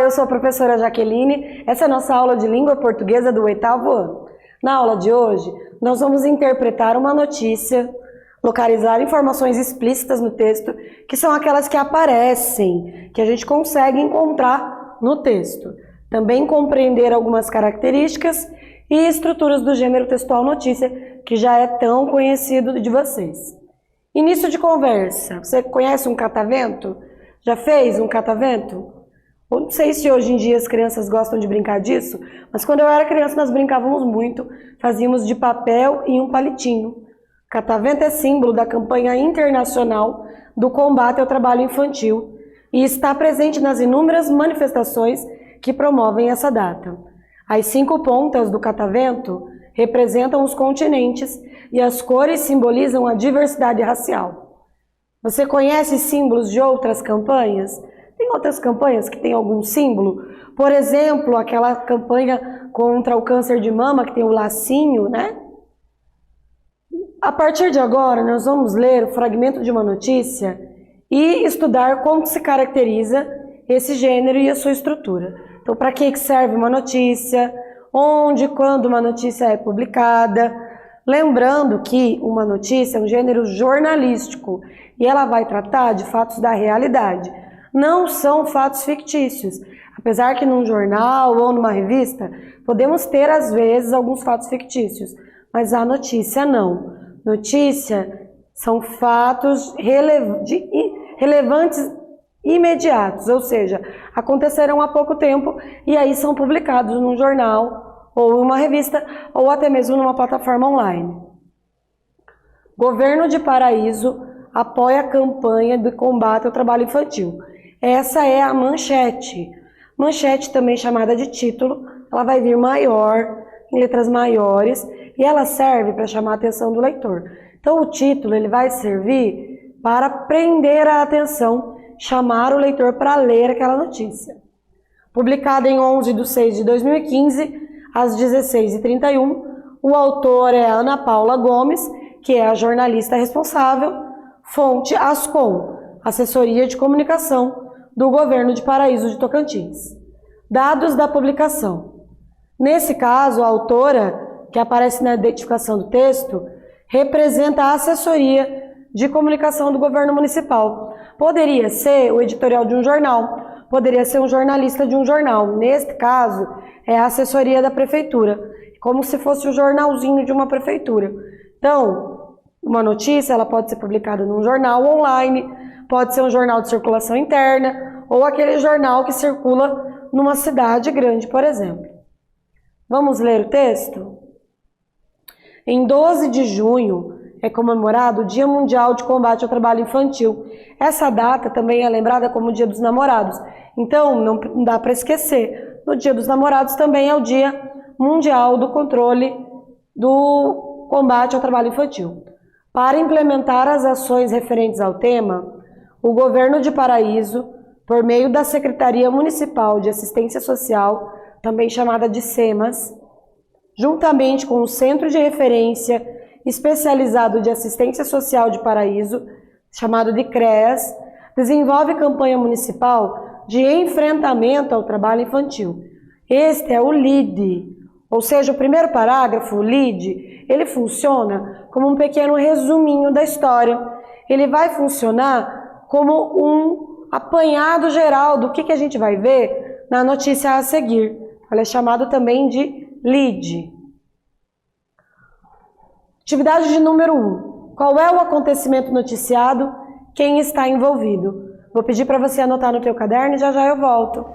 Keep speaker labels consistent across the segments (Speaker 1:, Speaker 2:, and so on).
Speaker 1: eu sou a professora Jaqueline, essa é a nossa aula de língua portuguesa do 8º ano. Na aula de hoje, nós vamos interpretar uma notícia, localizar informações explícitas no texto, que são aquelas que aparecem, que a gente consegue encontrar no texto. Também compreender algumas características e estruturas do gênero textual notícia, que já é tão conhecido de vocês. Início de conversa. Você conhece um catavento? Já fez um catavento? Eu não sei se hoje em dia as crianças gostam de brincar disso, mas quando eu era criança nós brincávamos muito, fazíamos de papel e um palitinho. Catavento é símbolo da campanha internacional do combate ao trabalho infantil e está presente nas inúmeras manifestações que promovem essa data. As 5 pontas do catavento representam os continentes e as cores simbolizam a diversidade racial. Você conhece símbolos de outras campanhas? Tem outras campanhas que têm algum símbolo? Por exemplo, aquela campanha contra o câncer de mama que tem o lacinho, né? A partir de agora, nós vamos ler o fragmento de uma notícia e estudar como se caracteriza esse gênero e a sua estrutura. Então, para que serve uma notícia? Onde e quando uma notícia é publicada? Lembrando que uma notícia é um gênero jornalístico e ela vai tratar de fatos da realidade. Não são fatos fictícios. Apesar que num jornal ou numa revista, podemos ter às vezes alguns fatos fictícios, mas a notícia não. Notícia são fatos relevantes imediatos, ou seja, aconteceram há pouco tempo e aí são publicados num jornal ou em uma revista ou até mesmo numa plataforma online. Governo de Paraíso apoia a campanha de combate ao trabalho infantil. Essa é a manchete. Manchete, também chamada de título, ela vai vir maior, em letras maiores, e ela serve para chamar a atenção do leitor. Então o título ele vai servir para prender a atenção, chamar o leitor para ler aquela notícia. Publicada em 11/6/2015, às 16h31, o autor é a Ana Paula Gomes, que é a jornalista responsável, fonte Ascom, Assessoria de Comunicação do Governo de Paraíso de Tocantins. Dados da publicação. Nesse caso, a autora, que aparece na identificação do texto, representa a Assessoria de Comunicação do Governo Municipal. Poderia ser o editorial de um jornal, poderia ser um jornalista de um jornal. Neste caso, é a assessoria da prefeitura, como se fosse o jornalzinho de uma prefeitura. Então, uma notícia ela pode ser publicada num jornal online, pode ser um jornal de circulação interna, ou aquele jornal que circula numa cidade grande, por exemplo. Vamos ler o texto? Em 12 de junho é comemorado o Dia Mundial de Combate ao Trabalho Infantil. Essa data também é lembrada como o Dia dos Namorados. Então, não dá para esquecer. No Dia dos Namorados também é o Dia Mundial do Controle do Combate ao Trabalho Infantil. Para implementar as ações referentes ao tema, o Governo de Paraíso, por meio da Secretaria Municipal de Assistência Social, também chamada de SEMAS, juntamente com o Centro de Referência Especializado de Assistência Social de Paraíso, chamado de CREAS, desenvolve campanha municipal de enfrentamento ao trabalho infantil. Este é o LEAD, ou seja, o primeiro parágrafo, o LEAD, ele funciona como um pequeno resuminho da história. Ele vai funcionar como um apanhado geral do que a gente vai ver na notícia a seguir. Ele é chamado também de LEAD. Atividade de número 1. Qual é o acontecimento noticiado? Quem está envolvido? Vou pedir para você anotar no teu caderno e já já eu volto.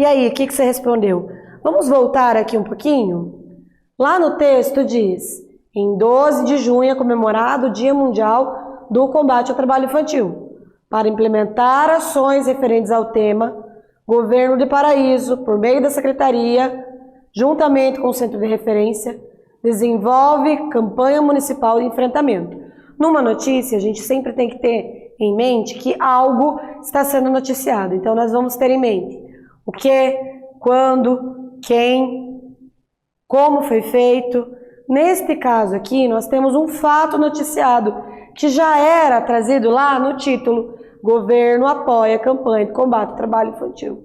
Speaker 1: E aí, o que você respondeu? Vamos voltar aqui um pouquinho? Lá no texto diz, em 12 de junho é comemorado o Dia Mundial do Combate ao Trabalho Infantil. Para implementar ações referentes ao tema, o Governo de Paraíso, por meio da Secretaria, juntamente com o Centro de Referência, desenvolve campanha municipal de enfrentamento. Numa notícia, a gente sempre tem que ter em mente que algo está sendo noticiado. Então, nós vamos ter em mente o que, quando, quem, como foi feito. Neste caso aqui, nós temos um fato noticiado que já era trazido lá no título: Governo apoia a campanha de combate ao trabalho infantil.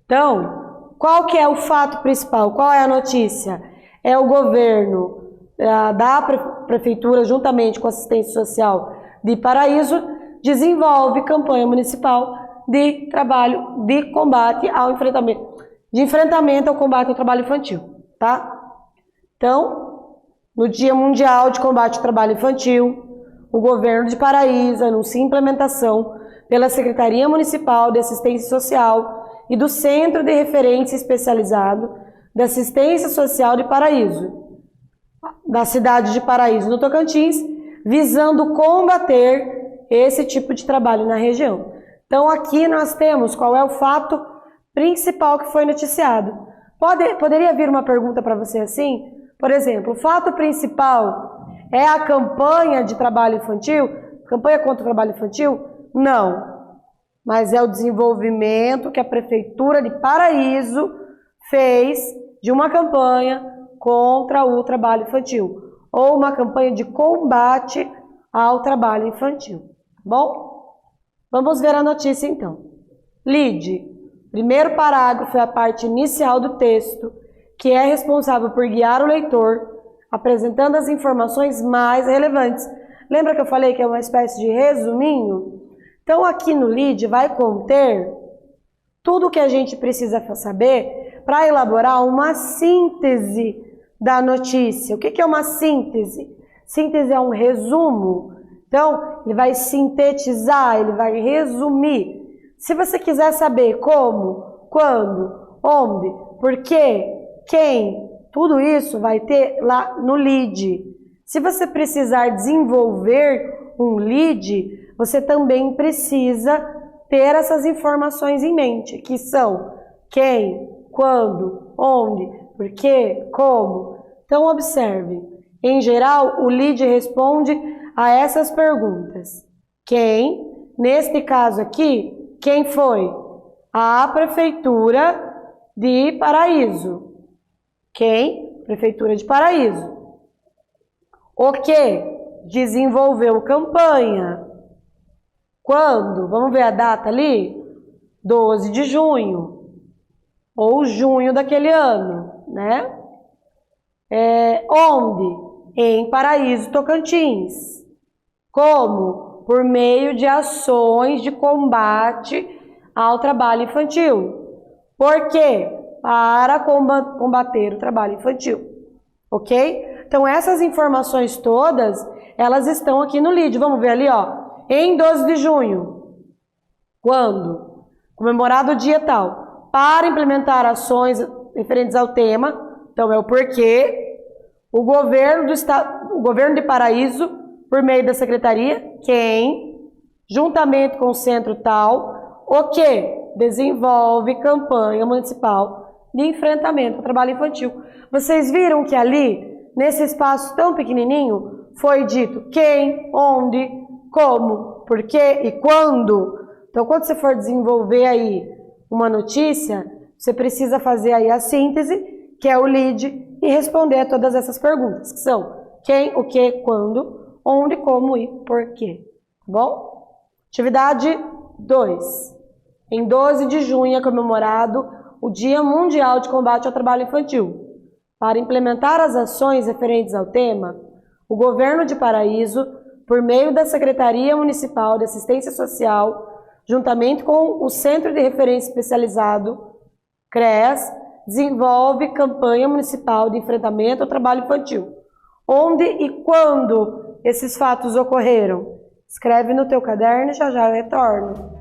Speaker 1: Então, qual que é o fato principal? Qual é a notícia? É o governo da prefeitura, juntamente com a assistência social de Paraíso, desenvolve campanha municipal de trabalho de combate ao enfrentamento ao combate ao trabalho infantil, tá? Então, no Dia Mundial de Combate ao Trabalho Infantil, o Governo de Paraíso anuncia implementação pela Secretaria Municipal de Assistência Social e do Centro de Referência Especializado de Assistência Social de Paraíso, da cidade de Paraíso, no Tocantins, visando combater esse tipo de trabalho na região. Então, aqui nós temos qual é o fato principal que foi noticiado. Poderia vir uma pergunta para você assim? Por exemplo, o fato principal é a campanha de trabalho infantil? Campanha contra o trabalho infantil? Não. Mas é o desenvolvimento que a Prefeitura de Paraíso fez de uma campanha contra o trabalho infantil, ou uma campanha de combate ao trabalho infantil. Bom, vamos ver a notícia então. Lide, primeiro parágrafo é a parte inicial do texto, que é responsável por guiar o leitor, apresentando as informações mais relevantes. Lembra que eu falei que é uma espécie de resuminho? Então, aqui no LID vai conter tudo o que a gente precisa saber para elaborar uma síntese da notícia. O que é uma síntese? Síntese é um resumo. Então, ele vai sintetizar, ele vai resumir. Se você quiser saber como, quando, onde, por quê, quem, tudo isso vai ter lá no LID. Se você precisar desenvolver um LID, você também precisa ter essas informações em mente, que são quem, quando, onde, por quê, como. Então, observe. Em geral, o LID responde a essas perguntas. Quem, neste caso aqui, quem foi? A Prefeitura de Paraíso. Quem? Prefeitura de Paraíso. O que? Desenvolveu campanha. Quando? Vamos ver a data ali? 12 de junho. Ou junho daquele ano, né? Onde? Em Paraíso, Tocantins. Como? Por meio de ações de combate ao trabalho infantil. Por quê? Para combater o trabalho infantil. Ok? Então, essas informações todas, elas estão aqui no LID. Vamos ver ali, ó. Em 12 de junho. Quando? Comemorado o dia tal. Para implementar ações referentes ao tema. Então, é o porquê. O governo de Paraíso, por meio da secretaria, quem, juntamente com o centro tal, o que desenvolve campanha municipal de enfrentamento ao trabalho infantil. Vocês viram que ali, nesse espaço tão pequenininho, foi dito quem, onde, como, por quê e quando. Então, quando você for desenvolver aí uma notícia, você precisa fazer aí a síntese, que é o LID, e responder a todas essas perguntas, que são quem, o que, quando, onde, como e por quê. Tá bom? Atividade 2. Em 12 de junho é comemorado o Dia Mundial de Combate ao Trabalho Infantil. Para implementar as ações referentes ao tema, o Governo de Paraíso, por meio da Secretaria Municipal de Assistência Social, juntamente com o Centro de Referência Especializado, CREAS, desenvolve campanha municipal de enfrentamento ao trabalho infantil. Onde e quando esses fatos ocorreram? Escreve no teu caderno e já já eu retorno.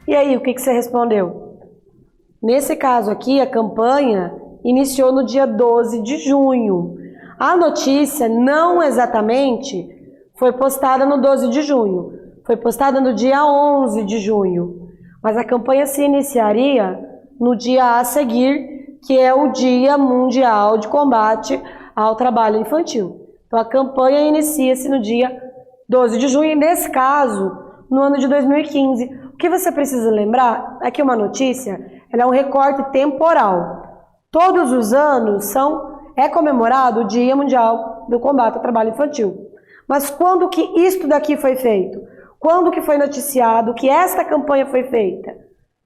Speaker 1: E aí, o que você respondeu? Nesse caso aqui, a campanha iniciou no dia 12 de junho. A notícia não exatamente foi postada no 12 de junho, foi postada no dia 11 de junho. Mas a campanha se iniciaria no dia a seguir, que é o Dia Mundial de Combate ao Trabalho Infantil. Então a campanha inicia-se no dia 12 de junho, e nesse caso, no ano de 2015. O que você precisa lembrar é que uma notícia ela é um recorte temporal. Todos os anos é comemorado o Dia Mundial do Combate ao Trabalho Infantil. Mas quando que isto daqui foi feito? Quando que foi noticiado que esta campanha foi feita?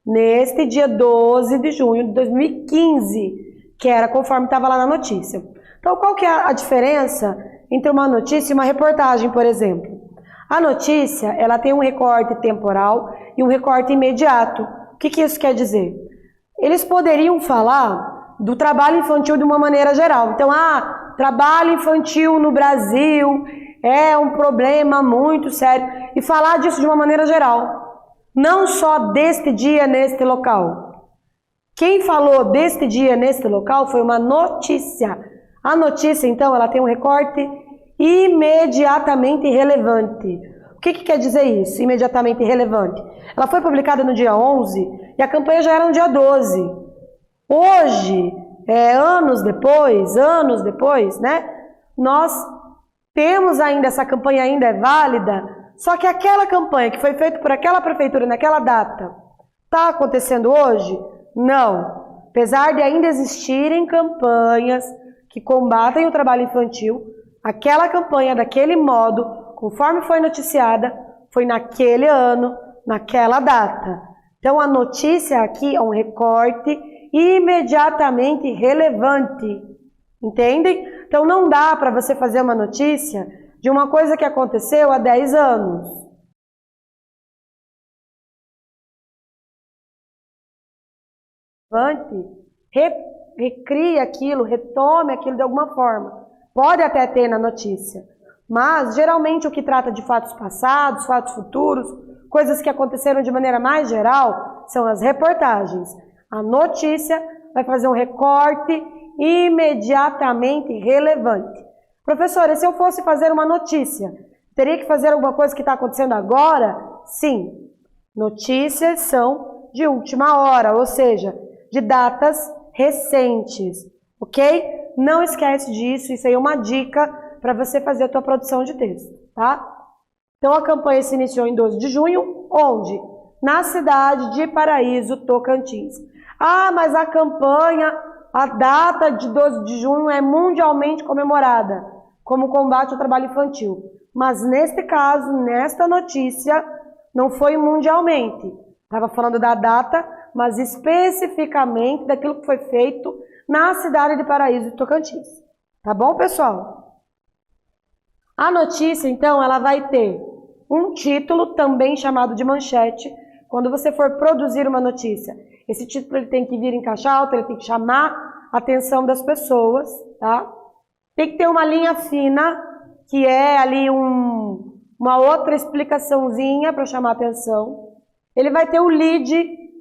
Speaker 1: Neste dia 12 de junho de 2015, que era conforme estava lá na notícia. Então, qual que é a diferença entre uma notícia e uma reportagem, por exemplo? A notícia, ela tem um recorte temporal e um recorte imediato. O que isso quer dizer? Eles poderiam falar do trabalho infantil de uma maneira geral. Então, trabalho infantil no Brasil é um problema muito sério. E falar disso de uma maneira geral. Não só deste dia neste local. Quem falou deste dia neste local foi uma notícia. A notícia, então, ela tem um recorte imediatamente relevante. O que quer dizer isso, imediatamente relevante? Ela foi publicada no dia 11 e a campanha já era no dia 12. Hoje, anos depois, né? Nós temos ainda, essa campanha ainda é válida, só que aquela campanha que foi feita por aquela prefeitura naquela data, está acontecendo hoje? Não. Apesar de ainda existirem campanhas que combatem o trabalho infantil, aquela campanha daquele modo, conforme foi noticiada, foi naquele ano, naquela data. Então a notícia aqui é um recorte imediatamente relevante. Entendem? Então não dá para você fazer uma notícia de uma coisa que aconteceu há 10 anos. Recrie aquilo, retome aquilo de alguma forma. Pode até ter na notícia, mas geralmente o que trata de fatos passados, fatos futuros, coisas que aconteceram de maneira mais geral, são as reportagens. A notícia vai fazer um recorte imediatamente relevante. Professora, se eu fosse fazer uma notícia, teria que fazer alguma coisa que está acontecendo agora? Sim. Notícias são de última hora, ou seja, de datas recentes, ok? Não esquece disso, isso aí é uma dica para você fazer a tua produção de texto, tá? Então a campanha se iniciou em 12 de junho, onde? Na cidade de Paraíso, Tocantins. Mas a campanha, a data de 12 de junho é mundialmente comemorada como combate ao trabalho infantil. Mas neste caso, nesta notícia, não foi mundialmente. Estava falando da data, mas especificamente daquilo que foi feito na cidade de Paraíso de Tocantins. Tá bom, pessoal? A notícia, então, ela vai ter um título, também chamado de manchete. Quando você for produzir uma notícia, esse título ele tem que vir em caixa alta, ele tem que chamar a atenção das pessoas, tá? Tem que ter uma linha fina, que é ali uma outra explicaçãozinha para chamar a atenção. Ele vai ter o lead,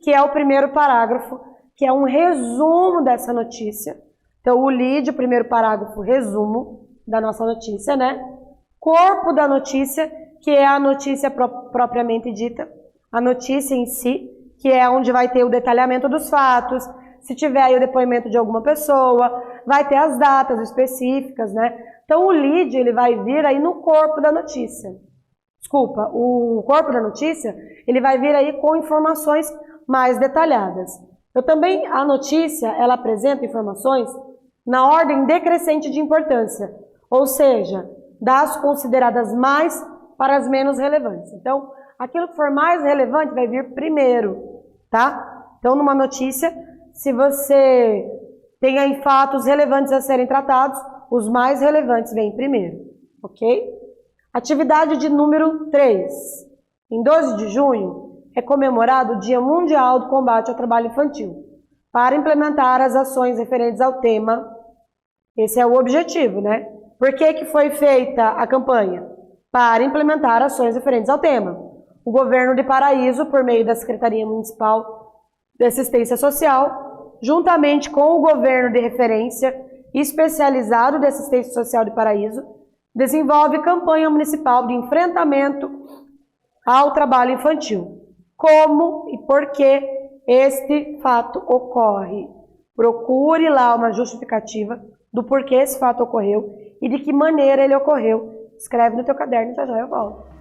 Speaker 1: que é o primeiro parágrafo, que é um resumo dessa notícia. Então, o lead, o primeiro parágrafo, resumo da nossa notícia, né? Corpo da notícia, que é a notícia propriamente dita. A notícia em si, que é onde vai ter o detalhamento dos fatos. Se tiver aí o depoimento de alguma pessoa, vai ter as datas específicas, né? Então, o lead, ele vai vir aí no corpo da notícia. Desculpa, o corpo da notícia, ele vai vir aí com informações mais detalhadas. A notícia, ela apresenta informações na ordem decrescente de importância, ou seja, das consideradas mais para as menos relevantes. Então, aquilo que for mais relevante vai vir primeiro, tá? Então, numa notícia, se você tem aí fatos relevantes a serem tratados, os mais relevantes vêm primeiro, ok? Atividade de número 3. Em 12 de junho é comemorado o Dia Mundial do Combate ao Trabalho Infantil. Para implementar as ações referentes ao tema, esse é o objetivo, né? Por que foi feita a campanha? Para implementar ações referentes ao tema. o governo de Paraíso, por meio da Secretaria Municipal de Assistência Social, juntamente com o governo de referência especializado de Assistência Social de Paraíso, desenvolve campanha municipal de enfrentamento ao trabalho infantil. Como e por que este fato ocorre? Procure lá uma justificativa do porquê esse fato ocorreu e de que maneira ele ocorreu. Escreve no teu caderno e já eu volto.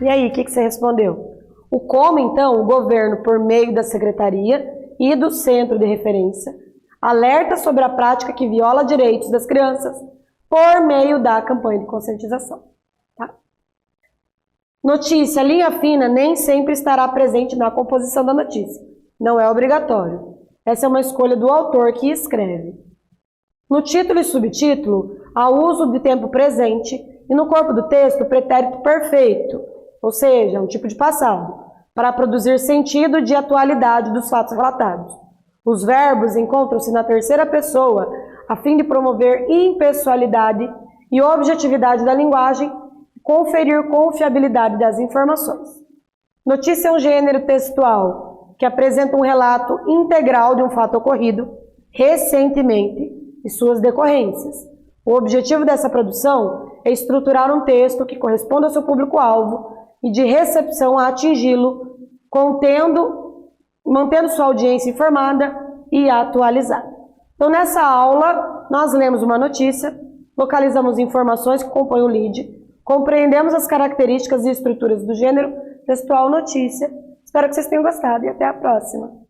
Speaker 1: E aí, o que você respondeu? O como, então, o governo, por meio da secretaria e do centro de referência, alerta sobre a prática que viola direitos das crianças por meio da campanha de conscientização. Tá? Notícia, linha fina, nem sempre estará presente na composição da notícia. Não é obrigatório. Essa é uma escolha do autor que escreve. No título e subtítulo, há uso de tempo presente e no corpo do texto, o pretérito perfeito, ou seja, um tipo de passado, para produzir sentido de atualidade dos fatos relatados. Os verbos encontram-se na terceira pessoa, a fim de promover impessoalidade e objetividade da linguagem e conferir confiabilidade das informações. Notícia é um gênero textual que apresenta um relato integral de um fato ocorrido recentemente e suas decorrências. O objetivo dessa produção é estruturar um texto que corresponda ao seu público-alvo e de recepção a atingi-lo, mantendo sua audiência informada e atualizada. Então, nessa aula, nós lemos uma notícia, localizamos informações que compõem o lead, compreendemos as características e estruturas do gênero textual notícia. Espero que vocês tenham gostado e até a próxima.